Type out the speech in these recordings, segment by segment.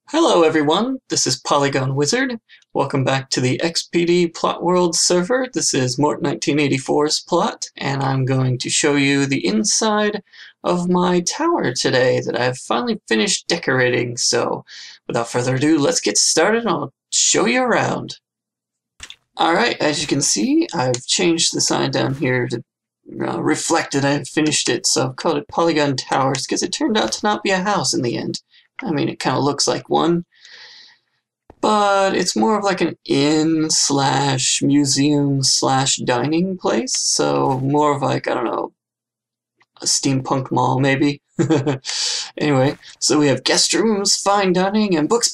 Hello everyone, this is Polygon Wizard. Welcome back to the XPD Plot World server. This is Mort 1984's plot, and I'm going to show you the inside of my tower today that I've finally finished decorating. So, without further ado, let's get started and I'll show you around. Alright, as you can see, I've changed the sign down here to reflect it. I've finished it, so I've called it Polygon Towers because it turned out to not be a house in the end. I mean, it kind of looks like one, but it's more of like an inn slash museum slash dining place. So more of like, I don't know, a steampunk mall maybe. Anyway, so we have guest rooms, fine dining, and books.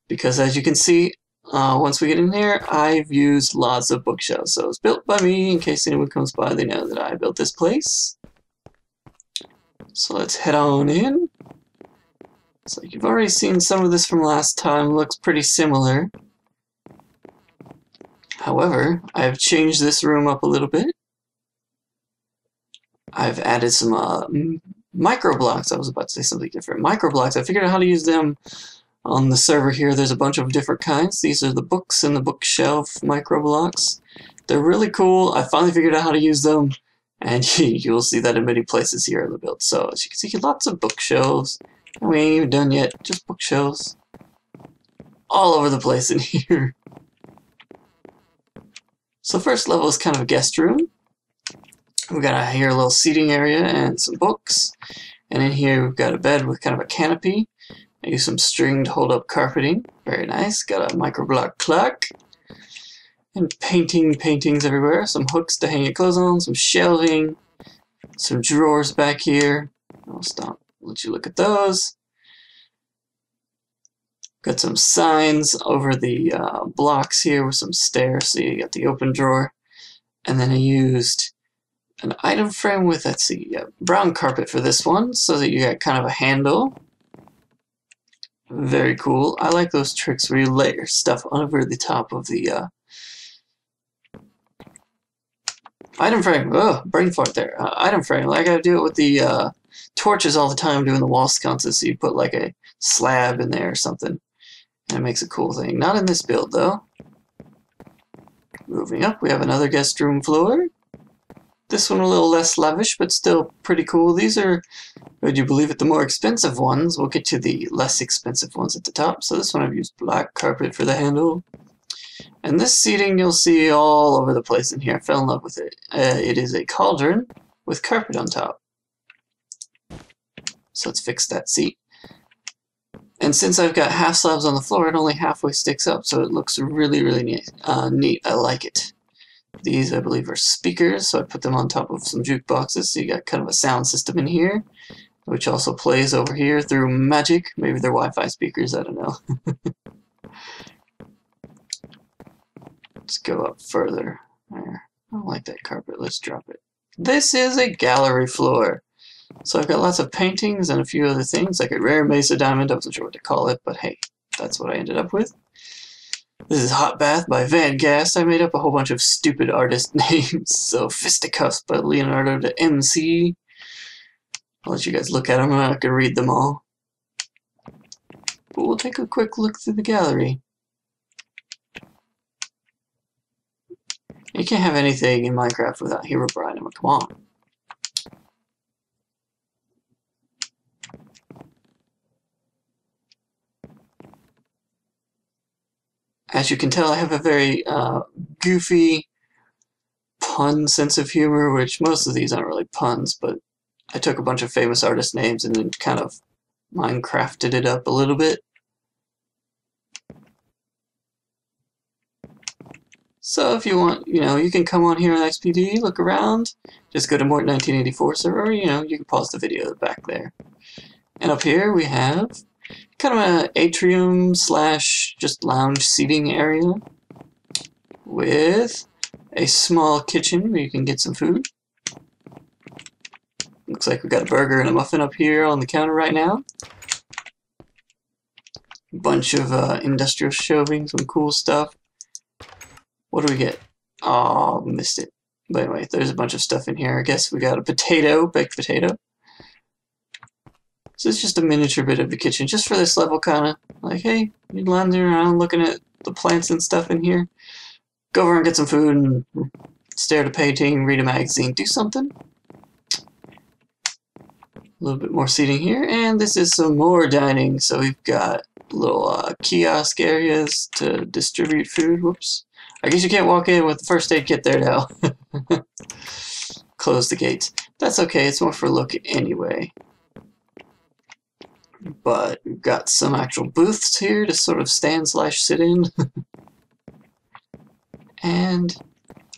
Because as you can see, once we get in here, I've used lots of bookshelves. So it's built by me. In case anyone comes by, they know that I built this place. So let's head on in. So you've already seen some of this from last time. It looks pretty similar. However, I've changed this room up a little bit. I've added some micro blocks. I was about to say something different. Micro blocks. I figured out how to use them on the server here. There's a bunch of different kinds. These are the books and the bookshelf micro blocks. They're really cool. I finally figured out how to use them. And you'll see that in many places here in the build. So as you can see, lots of bookshelves. We ain't even done yet. Just bookshelves. All over the place in here. So first level is kind of a guest room. We got here a little seating area and some books. And in here we've got a bed with kind of a canopy. I use some string to hold up carpeting. Very nice. Got a microblock clock. And paintings everywhere. Some hooks to hang your clothes on. Some shelving. Some drawers back here. I'll stop. Let you look at those. Got some signs over the blocks here with some stairs. So you got the open drawer. And then I used an item frame with, let's see, brown carpet for this one. So that you got kind of a handle. Very cool. I like those tricks where you layer stuff over the top of the item frame. Oh, brain fart there. Item frame. I gotta do it with the torches all the time doing the wall sconces. So you put like a slab in there or something. And it makes a cool thing. Not in this build though. Moving up, we have another guest room floor. This one a little less lavish, but still pretty cool. These are, would you believe it, the more expensive ones. We'll get to the less expensive ones at the top. So this one I've used black carpet for the handle. And this seating you'll see all over the place in here. I fell in love with it. It is a cauldron with carpet on top. So let's fix that seat. And since I've got half slabs on the floor, it only halfway sticks up, so it looks really neat. I like it. These, I believe, are speakers, so I put them on top of some jukeboxes, so you got kind of a sound system in here, which also plays over here through magic. Maybe they're Wi-Fi speakers, I don't know. Let's go up further. There. I don't like that carpet. Let's drop it. This is a gallery floor. So I've got lots of paintings and a few other things, like a rare mesa diamond. I wasn't sure what to call it, but hey, that's what I ended up with. This is Hot Bath by Van Gast. I made up a whole bunch of stupid artist names. So Fisticuffs by Leonardo da MC. I'll let you guys look at them. I'm not going to read them all. But we'll take a quick look through the gallery. You can't have anything in Minecraft without Herobrine. I mean, come on. As you can tell, I have a very goofy pun sense of humor, which most of these aren't really puns, but I took a bunch of famous artist names and then kind of Minecrafted it up a little bit. So if you want, you can come on here on XPD, look around, just go to Mort 1984 server, you can pause the video back there. And up here we have kind of an atrium slash just lounge seating area with a small kitchen where you can get some food. Looks like we got a burger and a muffin up here on the counter right now. Bunch of industrial shelving, some cool stuff. What do we get? Oh, missed it. But anyway, there's a bunch of stuff in here. I guess we got a potato, baked potato. So it's just a miniature bit of the kitchen, just for this level, kind of. Like, hey, you're lounging around looking at the plants and stuff in here. Go over and get some food and stare at a painting, read a magazine, do something. A little bit more seating here, and this is some more dining. So we've got little kiosk areas to distribute food. Whoops. I guess you can't walk in with the first aid kit there now. Close the gates. That's okay, it's more for look anyway. But we've got some actual booths here to sort of stand / sit in. And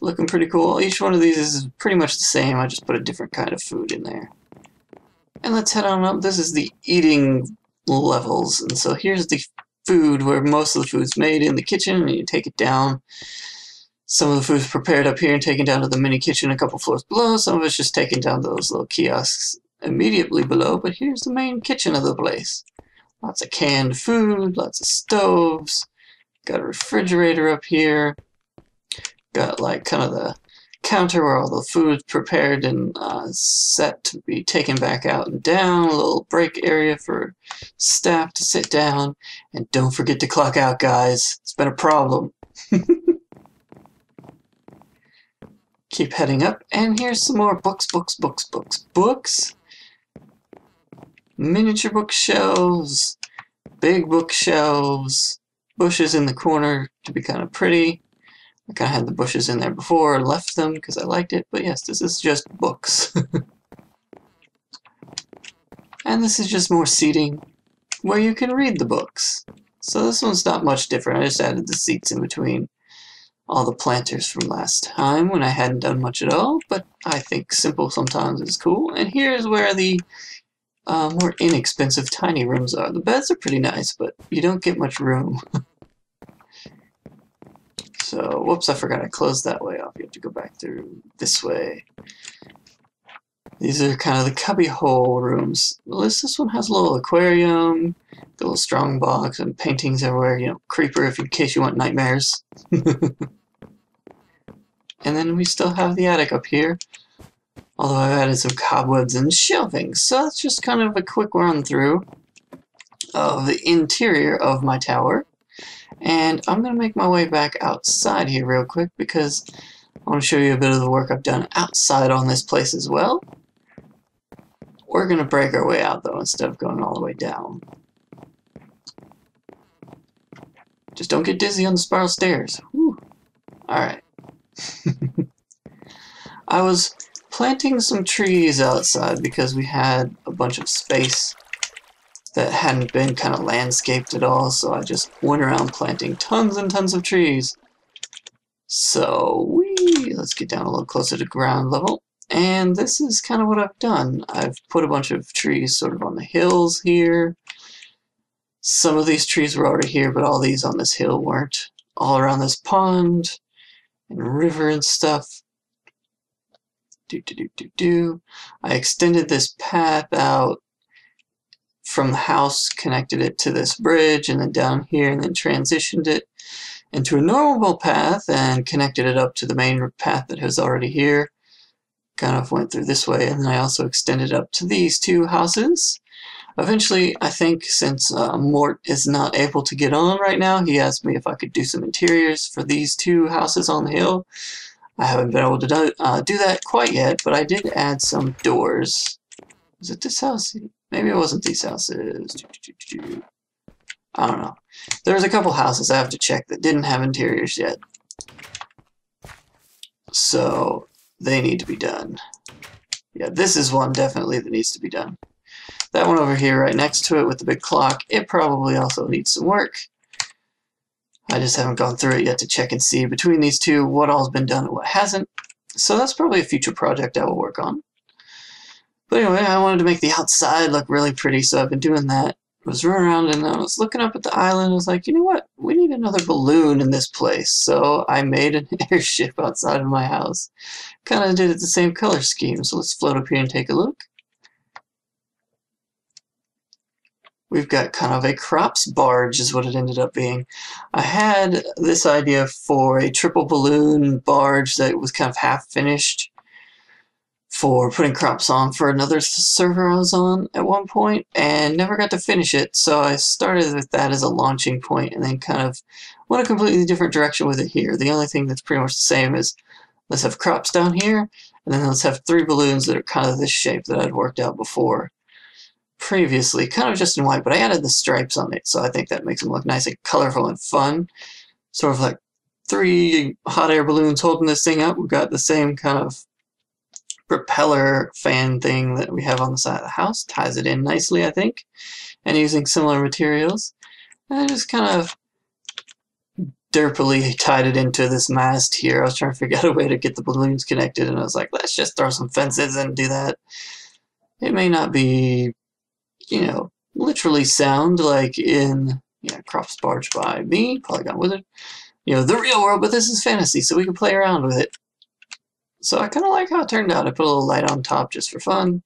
looking pretty cool. Each one of these is pretty much the same. I just put a different kind of food in there. And let's head on up. This is the eating levels. And so here's the food where most of the food's made in the kitchen, and you take it down. Some of the food's prepared up here and taken down to the mini kitchen a couple floors below. Some of it's just taken down to those little kiosks immediately below. But here's the main kitchen of the place. Lots of canned food, lots of stoves. Got a refrigerator up here. Got like kind of the counter where all the food's prepared and set to be taken back out and down. A little break area for staff to sit down. And don't forget to clock out, guys. It's been a problem. Keep heading up, and here's some more books. Miniature bookshelves, big bookshelves, bushes in the corner to be kind of pretty. I kind of had the bushes in there before and left them because I liked it, but yes, this is just books. And this is just more seating where you can read the books. So this one's not much different. I just added the seats in between all the planters from last time when I hadn't done much at all, but I think simple sometimes is cool. And here's where the more inexpensive tiny rooms are. The beds are pretty nice, but you don't get much room. So, whoops, I forgot I closed that way off. You have to go back through this way. These are kind of the cubby hole rooms. At least this one has a little aquarium, a little strong box, and paintings everywhere. You know, creeper if in case you want nightmares. And then we still have the attic up here. Although I've added some cobwebs and shelving. So that's just kind of a quick run through of the interior of my tower. And I'm going to make my way back outside here real quick because I want to show you a bit of the work I've done outside on this place as well. We're going to break our way out though instead of going all the way down. Just don't get dizzy on the spiral stairs. Whew. Alright. I was planting some trees outside because we had a bunch of space that hadn't been kind of landscaped at all, so I just went around planting tons and tons of trees. So, let's get down a little closer to ground level. And this is kind of what I've done. I've put a bunch of trees sort of on the hills here. Some of these trees were already here, but all these on this hill weren't. All around this pond and river and stuff. I extended this path out from the house, connected it to this bridge, and then down here, and then transitioned it into a normal path and connected it up to the main path that was already here. Kind of went through this way, and then I also extended up to these two houses. Eventually, I think since Mort is not able to get on right now, he asked me if I could do some interiors for these two houses on the hill. I haven't been able to do that quite yet, but I did add some doors. Was it this house? Maybe it wasn't these houses. I don't know. There's a couple houses I have to check that didn't have interiors yet. So they need to be done. Yeah, this is one definitely that needs to be done. That one over here right next to it with the big clock, it probably also needs some work. I just haven't gone through it yet to check and see between these two what all's been done and what hasn't. So that's probably a future project I will work on. But anyway, I wanted to make the outside look really pretty, so I've been doing that. I was running around and I was looking up at the island and I was like, you know what? We need another balloon in this place. So I made an airship outside of my house. Kind of did it the same color scheme. So let's float up here and take a look. we've got kind of a crops barge is what it ended up being. I had this idea for a triple balloon barge that was kind of half finished for putting crops on for another server I was on at one point, and never got to finish it, so I started with that as a launching point and then kind of went a completely different direction with it here. The only thing that's pretty much the same is let's have crops down here, and then let's have 3 balloons that are kind of this shape that I'd worked out before previously, kind of just in white, but I added the stripes on it, so I think that makes them look nice and colorful and fun. Sort of like 3 hot air balloons holding this thing up. We've got the same kind of propeller fan thing that we have on the side of the house. Ties it in nicely, I think, and using similar materials. And I just kind of derpily tied it into this mast here. I was trying to figure out a way to get the balloons connected, and I was like, let's just throw some fences and do that. It may not be, you know, literally sound like in Crops Barge by me, Polygon Wizard, the real world, but this is fantasy, so we can play around with it. So I kind of like how it turned out. I put a little light on top just for fun.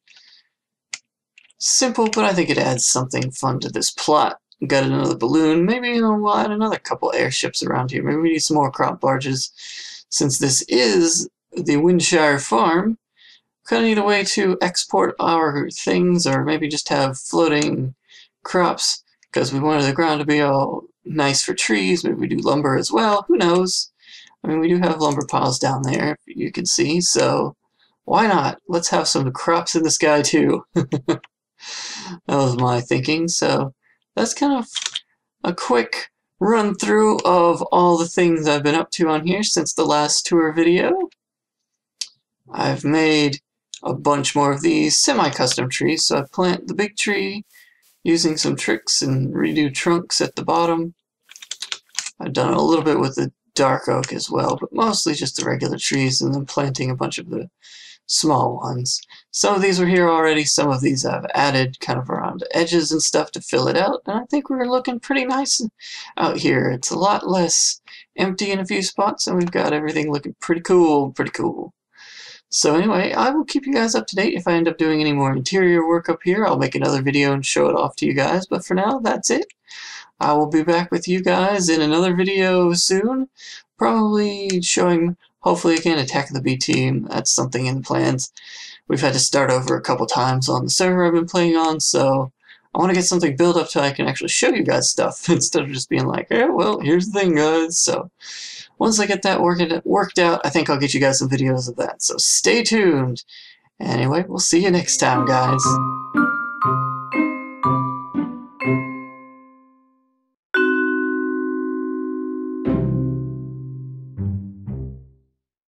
Simple, but I think it adds something fun to this plot. Got another balloon. Maybe we'll add another couple airships around here. Maybe we need some more crop barges. Since this is the Windshire farm, kind of need a way to export our things, or maybe just have floating crops, because we wanted the ground to be all nice for trees. Maybe we do lumber as well. Who knows? I mean, we do have lumber piles down there, you can see, so why not? Let's have some crops in the sky too. That was my thinking. So that's kind of a quick run through of all the things I've been up to on here since the last tour video. I've made a bunch more of these semi-custom trees, so I plant the big tree using some tricks and redo trunks at the bottom. I've done a little bit with the dark oak as well, but mostly just the regular trees, and then planting a bunch of the small ones. Some of these were here already, some of these I've added kind of around the edges and stuff to fill it out, and I think we're looking pretty nice out here. It's a lot less empty in a few spots, and we've got everything looking pretty cool, So anyway, I will keep you guys up to date. If I end up doing any more interior work up here, I'll make another video and show it off to you guys, but for now, that's it. I will be back with you guys in another video soon, probably showing, hopefully again, Attack of the B Team. That's something in the plans. We've had to start over a couple times on the server I've been playing on, so I want to get something built up so I can actually show you guys stuff instead of just being like, yeah, well, here's the thing, guys. So once I get that worked out, I think I'll get you guys some videos of that. So stay tuned. Anyway, we'll see you next time, guys.